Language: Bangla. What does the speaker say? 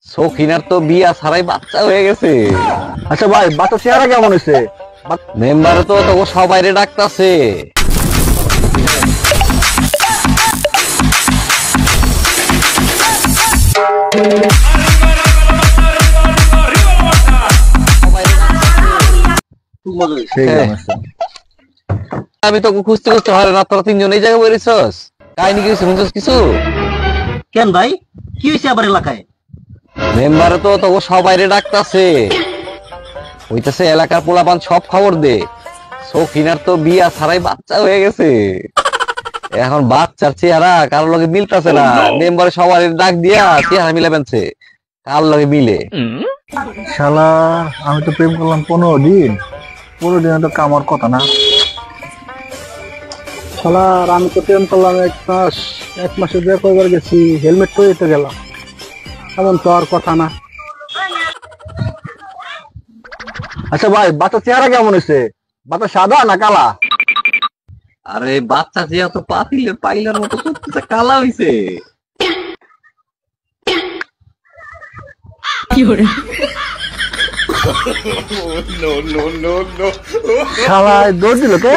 সখিনার তো বিয়া ছাড়াই বাচ্চা হয়ে গেছে। আচ্ছা ভাই, বাচ্চা চেহারা কেমন হয়েছে? মেম্বারে তো তোকে সবাইরে ডাকতাছে। আমি তোকে খুঁজতে খুঁজতে হয় না, তোরা তিনজন এই জায়গায় বেরিয়েছস। কাহিনী কিছু শুনছস কিছু? কেন ভাই, কি হয়েছে আবার এলাকায়? মেম্বারে তো তোকে সবাইরে ডাকতাছে। হইতাছে এলাকার পোলাপান সব খবর দে, সখিনার তো বিয়া ছাড়াই বাচ্চা হয়ে গেছে। এখন বাচ্চার চেহারা কারোর লগে মিলতাছে না। মেম্বারে সবার ডাক দিয়া চেহারা মিলে ফেলছে, কার লগে মিলে। শালা, আমি তো প্রেম করলাম 15 দিন। 15 দিন তো কামার কথা না। শালা, আমি তো প্রেম করলাম 1 মাস। 1 মাসে বিয়ে করবার গেছি, হেলমেট পরে তো গেলাম। এমন তো আর কথা না। আচ্ছা ভাই, বাচ্চা চেহারা কেমন হয়েছে? বাচ্চা সাদা না কালা? আরে বাচ্চা চেহারা তো পাতিলের পাইলার মতো করতেছে, কালা হইছে। শালা দৌড় দিল কে?